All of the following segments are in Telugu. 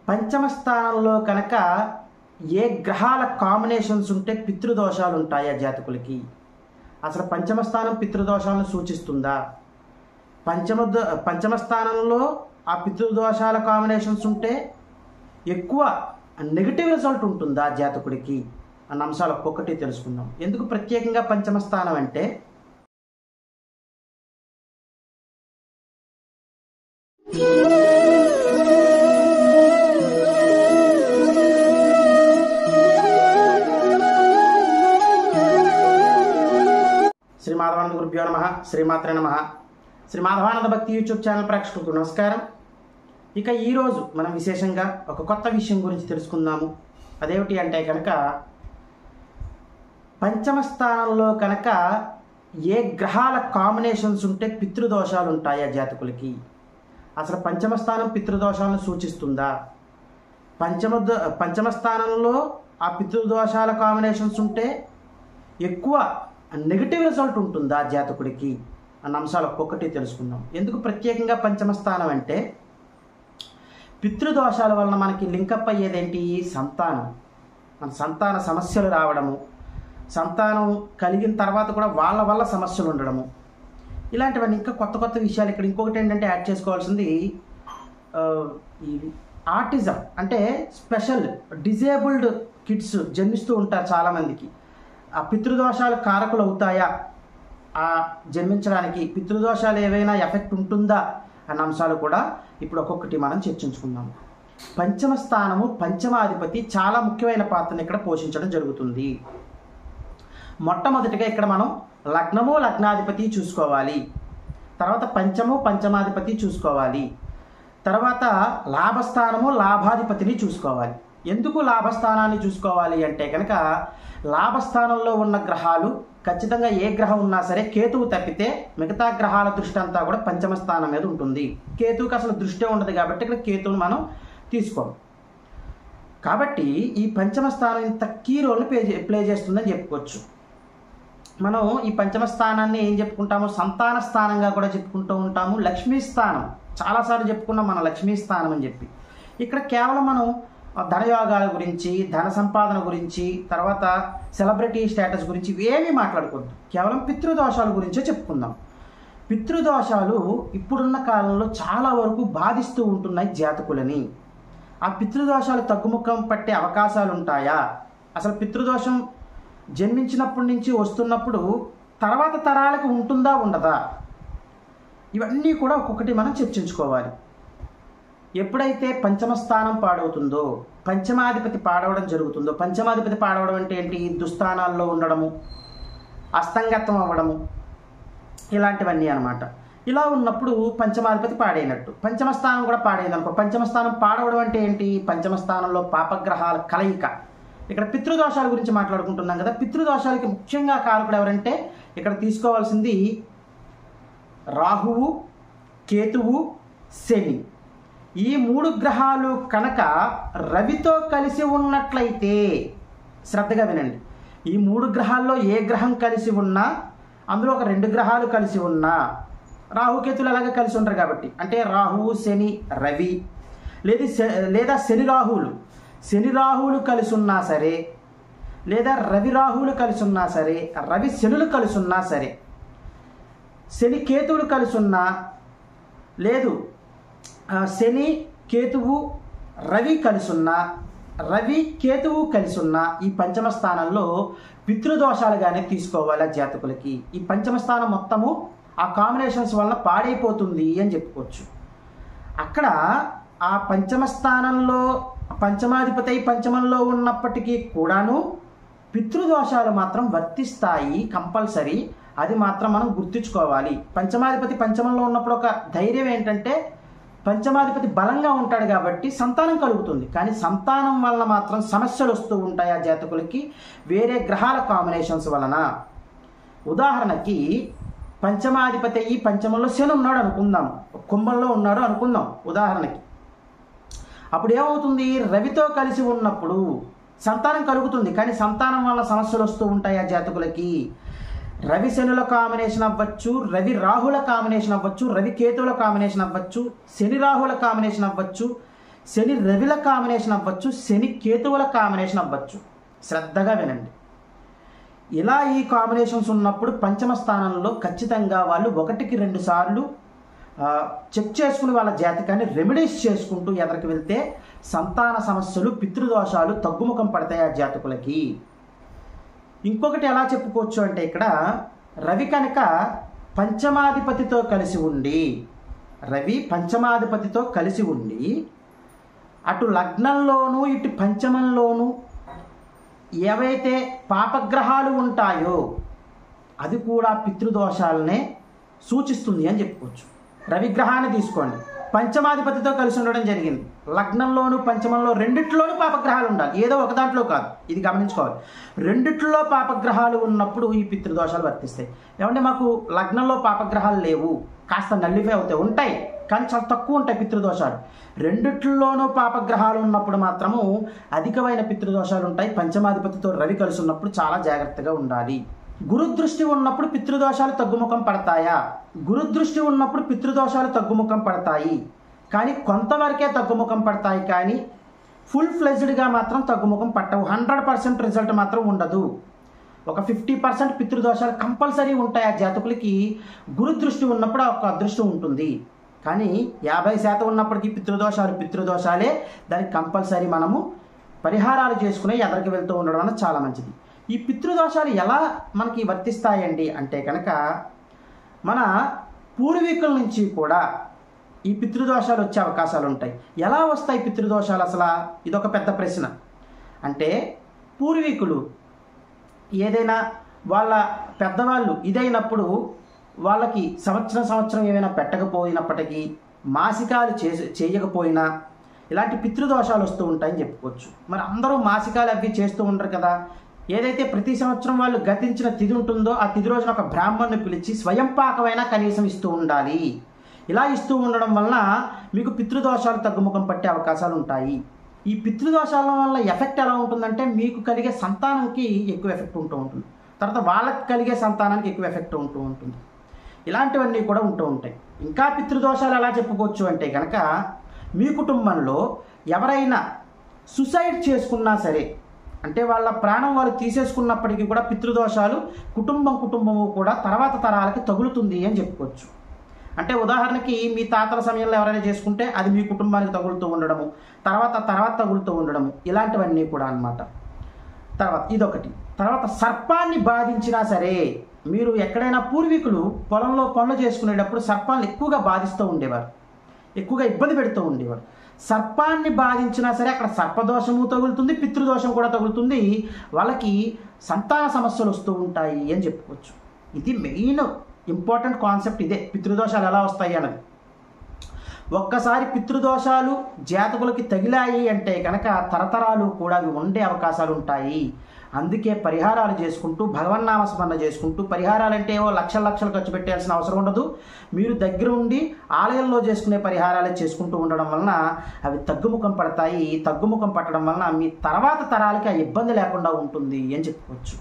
పంచమ స్థానంలో కనుక ఏ గ్రహాల కాంబినేషన్స్ ఉంటే పితృదోషాలు ఉంటాయా జాతకులకి? అసలు పంచమ స్థానం పితృదోషాలను సూచిస్తుందా? పంచమ స్థానంలో ఆ పితృదోషాల కాంబినేషన్స్ ఉంటే ఎక్కువ నెగిటివ్ రిజల్ట్ ఉంటుందా జాతకుడికి అన్న అంశాలు ఒక్కొక్కటి తెలుసుకుందాం. ఎందుకు ప్రత్యేకంగా పంచమ స్థానం అంటే శ్రీ మాధవానంద గురుభ్యో నమః, శ్రీమాత్రే నమః. శ్రీ మాధవానంద భక్తి యూట్యూబ్ ఛానల్ ప్రేక్షకులకు నమస్కారం. ఇక ఈరోజు మనం విశేషంగా ఒక కొత్త విషయం గురించి తెలుసుకుందాము. అదేమిటి అంటే కనుక పంచమ స్థానంలో కనుక ఏ గ్రహాల కాంబినేషన్స్ ఉంటే పితృదోషాలు ఉంటాయా జాతకులకి? అసలు పంచమ స్థానం పితృదోషాలను సూచిస్తుందా? పంచమ స్థానంలో ఆ పితృదోషాల కాంబినేషన్స్ ఉంటే ఎక్కువ నెగిటివ్ రిజల్ట్ ఉంటుందా జాతకుడికి అన్న అంశాలు ఒక్కొక్కటి తెలుసుకుందాం. ఎందుకు ప్రత్యేకంగా పంచమ స్థానం అంటే పితృదోషాల వలన మనకి లింకప్ అయ్యేదేంటి? సంతానం. మన సంతాన సమస్యలు రావడము, సంతానం కలిగిన తర్వాత కూడా వాళ్ళ వల్ల సమస్యలు ఉండడము, ఇలాంటివన్నీ ఇంకా కొత్త కొత్త విషయాలు. ఇక్కడ ఇంకొకటి ఏంటంటే యాడ్ చేసుకోవాల్సింది ఈ ఆటిజం, అంటే స్పెషల్ డిజేబుల్డ్ కిడ్స్ జన్మిస్తూ ఉంటారు చాలామందికి. ఆ పితృదోషాలు కారకులు అవుతాయా ఆ జన్మించడానికి? పితృదోషాలు ఏవైనా ఎఫెక్ట్ ఉంటుందా అన్న అంశాలు కూడా ఇప్పుడు ఒక్కొక్కటి మనం చర్చించుకుందాం. పంచమ స్థానము, పంచమాధిపతి చాలా ముఖ్యమైన పాత్రను ఇక్కడ పోషించడం జరుగుతుంది. మొట్టమొదటిగా ఇక్కడ మనం లగ్నము, లగ్నాధిపతి చూసుకోవాలి. తర్వాత పంచము, పంచమాధిపతి చూసుకోవాలి. తర్వాత లాభస్థానము, లాభాధిపతిని చూసుకోవాలి. ఎందుకు లాభస్థానాన్ని చూసుకోవాలి అంటే కనుక లాభస్థానంలో ఉన్న గ్రహాలు ఖచ్చితంగా ఏ గ్రహం ఉన్నా సరే కేతువు తప్పితే మిగతా గ్రహాల దృష్టి అంతా కూడా పంచమ స్థానం మీద ఉంటుంది. కేతువుకి అసలు దృష్టి ఉండదు కాబట్టి ఇక్కడ కేతువుని మనం తీసుకోం. కాబట్టి ఈ పంచమ స్థానం ఇంత కీ రోల్ని ప్లే చేస్తుందని చెప్పుకోవచ్చు. మనం ఈ పంచమ స్థానాన్ని ఏం చెప్పుకుంటాము? సంతాన స్థానంగా కూడా చెప్పుకుంటూ ఉంటాము. లక్ష్మీ స్థానం చాలాసార్లు చెప్పుకున్నాం మనం, లక్ష్మీ స్థానం అని చెప్పి. ఇక్కడ కేవలం మనం ధనయోగాల గురించి, ధన సంపాదన గురించి, తర్వాత సెలబ్రిటీ స్టేటస్ గురించి ఏమీ మాట్లాడుకోవద్దు. కేవలం పితృదోషాల గురించే చెప్పుకుందాం. పితృదోషాలు ఇప్పుడున్న కాలంలో చాలా వరకు బాధిస్తూ ఉంటున్నాయి జాతకులని. ఆ పితృదోషాలు తగ్గుముఖం పట్టే అవకాశాలు ఉంటాయా? అసలు పితృదోషం జన్మించినప్పటి నుంచి వస్తున్నప్పుడు తర్వాత తరాలకు ఉంటుందా, ఉండదా? ఇవన్నీ కూడా ఒక్కొక్కటి మనం చర్చించుకోవాలి. ఎప్పుడైతే పంచమ స్థానం పాడవుతుందో, పంచమాధిపతి పాడవడం జరుగుతుందో, పంచమాధిపతి పాడవడం అంటే ఏంటి? దుస్థానాల్లో ఉండడము, అస్తంగత్వం అవ్వడము, ఇలాంటివన్నీ అనమాట. ఇలా ఉన్నప్పుడు పంచమాధిపతి పాడైనట్టు, పంచమ స్థానం కూడా పాడైంది అనుకో. పంచమ స్థానం పాడవడం అంటే ఏంటి? పంచమ స్థానంలో పాపగ్రహాల కలయిక. ఇక్కడ పితృదోషాల గురించి మాట్లాడుకుంటున్నాం కదా. పితృదోషాలకి ముఖ్యంగా కారకుడు ఎవరంటే ఇక్కడ తీసుకోవాల్సింది రాహువు, కేతువు, శని. ఈ మూడు గ్రహాలు కనుక రవితో కలిసి ఉన్నట్లయితే, శ్రద్ధగా వినండి, ఈ మూడు గ్రహాల్లో ఏ గ్రహం కలిసి ఉన్నా, అందులో ఒక రెండు గ్రహాలు కలిసి ఉన్నా, రాహుకేతులు అలాగే కలిసి ఉంటారు కాబట్టి, అంటే రాహువు, శని, రవి, లేదా శని రాహువులు కలిసి ఉన్నా సరే, లేదా రవి రాహువులు కలిసి ఉన్నా సరే, రవి శనులు కలిసి ఉన్నా సరే, శని కేతువులు కలిసి ఉన్నా, లేదు శని కేతువు రవి కలిసి ఉన్నా, రవి కేతువు కలిసి ఉన్నా, ఈ పంచమ స్థానంలో పితృదోషాలుగానే తీసుకోవాలి జాతకులకి. ఈ పంచమ స్థానం మొత్తము ఆ కాంబినేషన్స్ వల్ల పాడైపోతుంది అని చెప్పుకోవచ్చు. అక్కడ ఆ పంచమ స్థానంలో పంచమాధిపతి పంచమంలో ఉన్నప్పటికీ కూడాను పితృదోషాలు మాత్రం వర్తిస్తాయి కంపల్సరీ. అది మాత్రం మనం గుర్తుంచుకోవాలి. పంచమాధిపతి పంచమంలో ఉన్నప్పుడు ఒక ధైర్యం ఏంటంటే పంచమాధిపతి బలంగా ఉంటాడు కాబట్టి సంతానం కలుగుతుంది. కానీ సంతానం వలన మాత్రం సమస్యలు వస్తూ ఉంటాయి ఆ జాతకులకి వేరే గ్రహాల కాంబినేషన్స్ వలన. ఉదాహరణకి పంచమాధిపతి అయ్యి పంచమంలో శని ఉన్నాడు అనుకుందాం, కుంభంలో ఉన్నాడు అనుకుందాం ఉదాహరణకి. అప్పుడు ఏమవుతుంది? రవితో కలిసి ఉన్నప్పుడు సంతానం కలుగుతుంది, కానీ సంతానం వల్ల సమస్యలు వస్తూ ఉంటాయి ఆ జాతకులకి. రవి శనుల కాంబినేషన్ అవ్వచ్చు, రవి రాహుల కాంబినేషన్ అవ్వచ్చు, రవి కేతువుల కాంబినేషన్ అవ్వచ్చు, శని రాహుల కాంబినేషన్ అవ్వచ్చు, శని రవిల కాంబినేషన్ అవ్వచ్చు, శని కేతువుల కాంబినేషన్ అవ్వచ్చు. శ్రద్ధగా వినండి. ఇలా ఈ కాంబినేషన్స్ ఉన్నప్పుడు పంచమ స్థానంలో ఖచ్చితంగా వాళ్ళు 1-2 సార్లు చెక్ చేసుకుని వాళ్ళ జాతకాన్ని రెమెడీస్ చేసుకుంటూ ఎదరికి వెళ్తే సంతాన సమస్యలు, పితృదోషాలు తగ్గుముఖం పడతాయి ఆ జాతకులకి. ఇంకొకటి ఎలా చెప్పుకోవచ్చు అంటే ఇక్కడ రవి కనుక పంచమాధిపతితో కలిసి ఉండి, రవి పంచమాధిపతితో కలిసి ఉండి అటు లగ్నంలోనూ ఇటు పంచమంలోనూ ఏవైతే పాపగ్రహాలు ఉంటాయో అది కూడా పితృదోషాలనే సూచిస్తుంది అని చెప్పుకోవచ్చు. రవిగ్రహాన్ని తీసుకోండి, పంచమాధిపతితో కలిసి ఉండడం జరిగింది. లగ్నంలోను పంచమంలో రెండిట్లోనూ పాపగ్రహాలు ఉండాలి, ఏదో ఒక దాంట్లో కాదు. ఇది గమనించుకోవాలి. రెండిట్లో పాపగ్రహాలు ఉన్నప్పుడు ఈ పితృదోషాలు వర్తిస్తాయి. ఏమంటే మాకు లగ్నంలో పాపగ్రహాలు లేవు, కాస్త నల్లిఫై అవుతాయి, ఉంటాయి కానీ చాలా తక్కువ ఉంటాయి పితృదోషాలు. రెండిట్లోనూ పాపగ్రహాలు ఉన్నప్పుడు మాత్రము అధికమైన పితృదోషాలు ఉంటాయి. పంచమాధిపతితో రవి కలిసి ఉన్నప్పుడు చాలా జాగ్రత్తగా ఉండాలి. గురుదృష్టి ఉన్నప్పుడు పితృదోషాలు తగ్గుముఖం పడతాయా? గురుదృష్టి ఉన్నప్పుడు పితృదోషాలు తగ్గుముఖం పడతాయి, కానీ కొంతవరకే తగ్గుముఖం పడతాయి, కానీ ఫుల్ ఫ్లెజ్డ్గా మాత్రం తగ్గుముఖం పట్టవు. 100% రిజల్ట్ మాత్రం ఉండదు. ఒక 50% పితృదోషాలు కంపల్సరీ ఉంటాయి. ఆ జాతకులకి గురుదృష్టి ఉన్నప్పుడు ఒక అదృష్టం ఉంటుంది, కానీ 50% ఉన్నప్పటికీ పితృదోషాలే. దానికి కంపల్సరీ మనము పరిహారాలు చేసుకుని ఎదరికి వెళ్తూ ఉండడం అనేది చాలా మంచిది. ఈ పితృదోషాలు ఎలా మనకి వర్తిస్తాయండి అంటే కనుక మన పూర్వీకుల నుంచి కూడా ఈ పితృదోషాలు వచ్చే అవకాశాలు ఉంటాయి. ఎలా వస్తాయి పితృదోషాలు అసలు? ఇదొక పెద్ద ప్రశ్న. అంటే పూర్వీకులు ఏదైనా వాళ్ళ పెద్దవాళ్ళు ఇదైనప్పుడు వాళ్ళకి సంవత్సరం ఏమైనా పెట్టకపోయినప్పటికీ, మాసికాలు చేయకపోయినా ఇలాంటి పితృదోషాలు వస్తూ ఉంటాయని చెప్పుకోవచ్చు. మరి అందరూ మాసికాలు అవి చేస్తూ ఉండరు కదా. ఏదైతే ప్రతి సంవత్సరం వాళ్ళు గతించిన తిథి ఉంటుందో ఆ తిథి రోజున ఒక బ్రాహ్మణ్ణి పిలిచి స్వయం పాకమైనా కనీసం ఇస్తూ ఉండాలి. ఇలా ఇస్తూ ఉండడం వలన మీకు పితృదోషాలు తగ్గుముఖం పట్టే అవకాశాలు ఉంటాయి. ఈ పితృదోషాల వల్ల ఎఫెక్ట్ ఎలా ఉంటుందంటే మీకు కలిగే సంతానానికి ఎక్కువ ఎఫెక్ట్ ఉంటూ ఉంటుంది, తర్వాత వాళ్ళకి కలిగే సంతానానికి ఎక్కువ ఎఫెక్ట్ ఉంటూ ఉంటుంది. ఇలాంటివన్నీ కూడా ఉంటూ ఉంటాయి. ఇంకా పితృదోషాలు ఎలా చెప్పుకోవచ్చు అంటే కనుక మీ కుటుంబంలో ఎవరైనా సుసైడ్ చేసుకున్నా సరే, అంటే వాళ్ళ ప్రాణం వాళ్ళు తీసేసుకున్నప్పటికీ కూడా పితృదోషాలు కుటుంబము కూడా తర్వాత తరాలకి తగులుతుంది అని చెప్పుకోవచ్చు. అంటే ఉదాహరణకి మీ తాతల సమయంలో ఎవరైనా చేసుకుంటే అది మీ కుటుంబానికి తగులుతూ ఉండడము, తర్వాత తగులుతూ ఉండడము, ఇలాంటివన్నీ కూడా అన్నమాట. తర్వాత ఇదొకటి. తర్వాత సర్పాన్ని బాధించినా సరే, మీరు ఎక్కడైనా పూర్వీకులు పొలంలో పనులు చేసుకునేటప్పుడు సర్పాన్ని ఎక్కువగా బాధిస్తూ ఉండేవారు, ఎక్కువగా ఇబ్బంది పెడుతూ ఉండేవారు. సర్పాన్ని బాధించినా సరే అక్కడ సర్పదోషము తగులుతుంది, పితృదోషం కూడా తగులుతుంది, వాళ్ళకి సంతాన సమస్యలు వస్తూ ఉంటాయి అని చెప్పుకోవచ్చు. ఇది మెయిన్ ఇంపార్టెంట్ కాన్సెప్ట్ ఇదే, పితృదోషాలు ఎలా వస్తాయి అన్నది. ఒక్కసారి పితృదోషాలు జాతకులకి తగిలాయి అంటే కనుక తరతరాలు కూడా అవి ఉండే అవకాశాలు ఉంటాయి. అందుకే పరిహారాలు చేసుకుంటూ, భగవన్నామస్మరణ చేసుకుంటూ, పరిహారాలు అంటే ఏవో లక్షలు ఖర్చు పెట్టాల్సిన అవసరం ఉండదు. మీరు దగ్గర ఉండి ఆలయంలో చేసుకునే పరిహారాలు చేసుకుంటూ ఉండడం వలన అవి తగ్గుముఖం పడతాయి. తగ్గుముఖం పట్టడం వలన మీ తర్వాత తరాలకి ఆ ఇబ్బంది లేకుండా ఉంటుంది అని చెప్పుకోవచ్చు.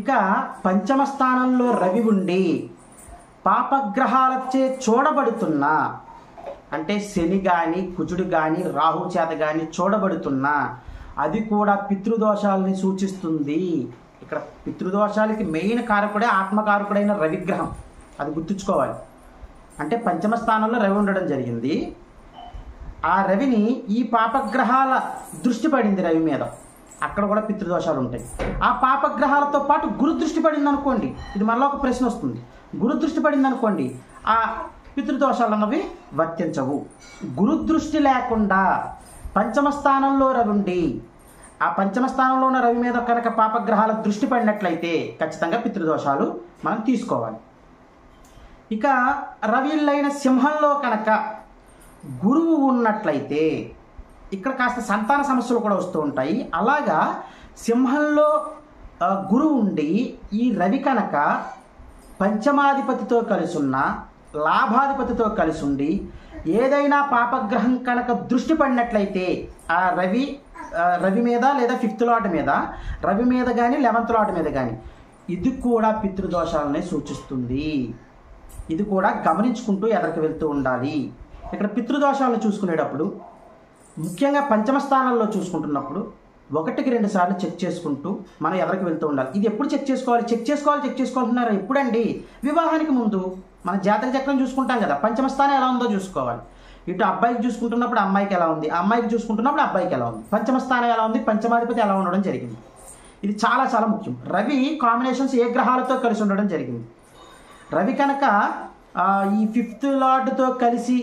ఇక పంచమ స్థానంలో రవి ఉండి పాపగ్రహాలచే చూడబడుతున్నా, అంటే శని కానీ కుజుడు కానీ రాహు చేత కానీ చూడబడుతున్నా అది కూడా పితృదోషాలని సూచిస్తుంది. ఇక్కడ పితృదోషాలకి మెయిన్ కారకుడే ఆత్మకారకుడైన రవిగ్రహం, అది గుర్తుంచుకోవాలి. అంటే పంచమ స్థానంలో రవి ఉండడం జరిగింది. ఆ రవిని ఈ పాపగ్రహాల దృష్టి పడింది రవి మీద, అక్కడ కూడా పితృదోషాలు ఉంటాయి. ఆ పాపగ్రహాలతో పాటు గురుదృష్టి పడింది అనుకోండి, ఇది మళ్ళీ ఒక ప్రశ్న వస్తుంది. గురుదృష్టి పడింది అనుకోండి, ఆ పితృదోషాలు అన్నవి వర్తించవు. గురుదృష్టి లేకుండా పంచమ స్థానంలో రవి ఉండి ఆ పంచమ స్థానంలో ఉన్న రవి మీద కనుక పాపగ్రహాల దృష్టి పడినట్లయితే ఖచ్చితంగా పితృదోషాలు మనం తీసుకోవాలి. ఇక రవిలైన సింహంలో కనుక గురువు ఉన్నట్లయితే ఇక్కడ కాస్త సంతాన సమస్యలు కూడా వస్తూ ఉంటాయి. అలాగా సింహంలో గురువు ఉండి ఈ రవి కనుక పంచమాధిపతితో కలిసి ఉన్న, లాభాధిపతితో కలిసి ఉండి ఏదైనా పాపగ్రహం కనుక దృష్టి పడినట్లయితే ఆ రవి మీద లేదా 5th లాట్ మీద, రవి మీద కానీ 11th లాట్ మీద కానీ, ఇది కూడా పితృదోషాలనే సూచిస్తుంది. ఇది కూడా గమనించుకుంటూ ఎదరికి వెళ్తూ ఉండాలి. ఇక్కడ పితృదోషాలను చూసుకునేటప్పుడు ముఖ్యంగా పంచమ స్థానంలో చూసుకుంటున్నప్పుడు 1-2 సార్లు చెక్ చేసుకుంటూ మనం ఎదరికి వెళ్తూ ఉండాలి. ఇది ఎప్పుడు చెక్ చేసుకోవాలంటున్నారు? ఎప్పుడండి? వివాహానికి ముందు మన జాతక చక్రం చూసుకుంటాం కదా, పంచమ స్థానం ఎలా ఉందో చూసుకోవాలి. ఇటు అబ్బాయికి చూసుకుంటున్నప్పుడు అమ్మాయికి ఎలా ఉంది, అమ్మాయికి చూసుకుంటున్నప్పుడు అబ్బాయికి ఎలా ఉంది, పంచమ స్థానం ఎలా ఉంది, పంచమాధిపతి ఎలా ఉండడం జరిగింది. ఇది చాలా చాలా ముఖ్యం. రవి కాంబినేషన్స్ ఏ గ్రహాలతో కలిసి ఉండడం జరిగింది. రవి కనుక ఈ 5th లార్డ్తో కలిసి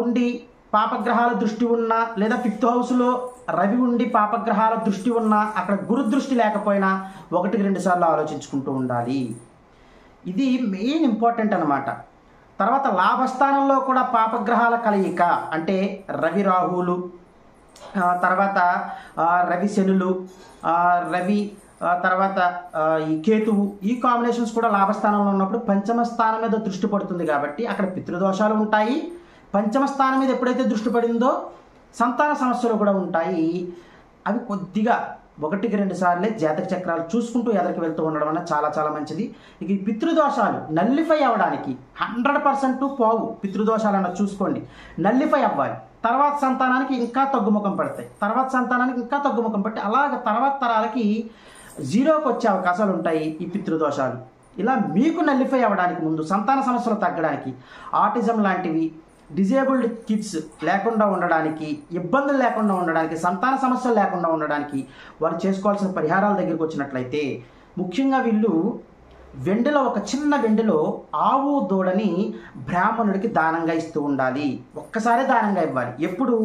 ఉండి పాపగ్రహాల దృష్టి ఉన్నా, లేదా 5th హౌస్లో రవి ఉండి పాపగ్రహాల దృష్టి ఉన్నా, అక్కడ గురు దృష్టి లేకపోయినా 1-2 సార్లు ఆలోచించుకుంటూ ఉండాలి. ఇది మెయిన్ ఇంపార్టెంట్ అన్నమాట. తర్వాత లాభస్థానంలో కూడా పాపగ్రహాల కలయిక అంటే రవి రాహువులు, తర్వాత రవి శనులు, రవి తర్వాత ఈ కేతువు, ఈ కాంబినేషన్స్ కూడా లాభస్థానంలో ఉన్నప్పుడు పంచమ స్థానం మీద దృష్టి పడుతుంది కాబట్టి అక్కడ పితృదోషాలు ఉంటాయి. పంచమ స్థానం మీద ఎప్పుడైతే దృష్టి పడిందో సంతాన సమస్యలు కూడా ఉంటాయి. అవి కొద్దిగా 1-2 సార్లే జాతక చక్రాలు చూసుకుంటూ ఎదరికి వెళ్తూ ఉండడం వల్ల చాలా చాలా మంచిది. ఇక ఈ పితృదోషాలు నల్లిఫై అవ్వడానికి 100% పోవు. పితృదోషాలు అన్నది చూసుకోండి, నల్లిఫై అవ్వాలి. తర్వాత సంతానానికి ఇంకా తగ్గుముఖం పడతాయి, పట్టి అలాగ తర్వాత తరాలకి 0కి వచ్చే అవకాశాలు ఉంటాయి ఈ పితృదోషాలు. ఇలా మీకు నల్లిఫై అవ్వడానికి ముందు, సంతాన సమస్యలు తగ్గడానికి, ఆటిజం లాంటివి, డిజేబుల్డ్ కిడ్స్ లేకుండా ఉండడానికి, ఇబ్బందులు లేకుండా ఉండడానికి, సంతాన సమస్యలు లేకుండా ఉండడానికి వారు చేసుకోవాల్సిన పరిహారాల దగ్గరికి వచ్చినట్లయితే, ముఖ్యంగా వీళ్ళు వెండిలో, ఒక చిన్న వెండిలో ఆవు దూడని బ్రాహ్మణుడికి దానంగా ఇస్తూ ఉండాలి. ఒక్కసారి దానంగా ఇవ్వాలి. ఎప్పుడు?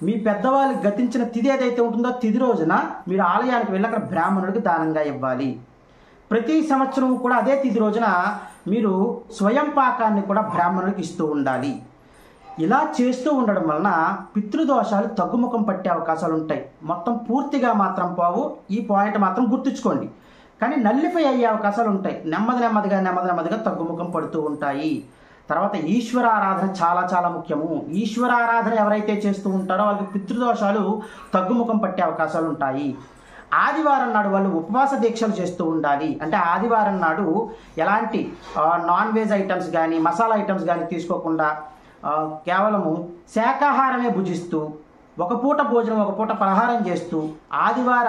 మీ పెద్దవాళ్ళు గతించిన తిథి ఏదైతే ఉంటుందో తిథి రోజున మీరు ఆలయానికి వెళ్ళి అక్కడ బ్రాహ్మణుడికి దానంగా ఇవ్వాలి. ప్రతి సంవత్సరం కూడా అదే తిథి రోజున మీరు స్వయం పాకాన్ని కూడా బ్రాహ్మణుడికి ఇస్తూ ఉండాలి. ఇలా చేస్తూ ఉండడం వలన పితృదోషాలు తగ్గుముఖం పట్టే అవకాశాలు ఉంటాయి. మొత్తం పూర్తిగా మాత్రం పోవు, ఈ పాయింట్ మాత్రం గుర్తుంచుకోండి. కానీ నల్లిఫై అయ్యే అవకాశాలు ఉంటాయి. నెమ్మదిగా తగ్గుముఖం పడుతూ ఉంటాయి. తర్వాత ఈశ్వర ఆరాధన చాలా చాలా ముఖ్యము. ఈశ్వర ఆరాధన ఎవరైతే చేస్తూ ఉంటారో వాళ్ళకి పితృదోషాలు తగ్గుముఖం పట్టే అవకాశాలు ఉంటాయి. ఆదివారం నాడు వాళ్ళు ఉపవాస దీక్షలు చేస్తూ ఉండాలి. అంటే ఆదివారం నాడు ఎలాంటి నాన్ వెజ్ ఐటమ్స్ కానీ, మసాలా ఐటమ్స్ కానీ తీసుకోకుండా కేవలము శాకాహారమే భుజిస్తూ, ఒక పూట భోజనం ఒక పూట పలహారం చేస్తూ ఆదివార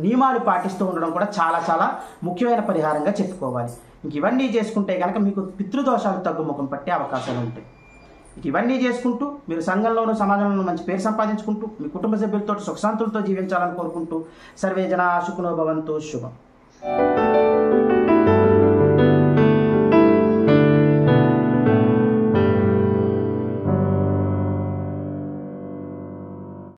నియమాలు పాటిస్తూ ఉండడం కూడా చాలా చాలా ముఖ్యమైన పరిహారంగా చెప్పుకోవాలి. ఇంక ఇవన్నీ చేసుకుంటే కనుక మీకు పితృదోషాలు తగ్గుముఖం పట్టే అవకాశాలు ఉంటాయి. ఇంక ఇవన్నీ చేసుకుంటూ మీరు సంఘంలోనూ సమాజంలోనూ మంచి పేరు సంపాదించుకుంటూ మీ కుటుంబ సభ్యులతో సుఖశాంతులతో జీవించాలని కోరుకుంటూ సర్వే జనా సుఖినో భవంతు. శుభం.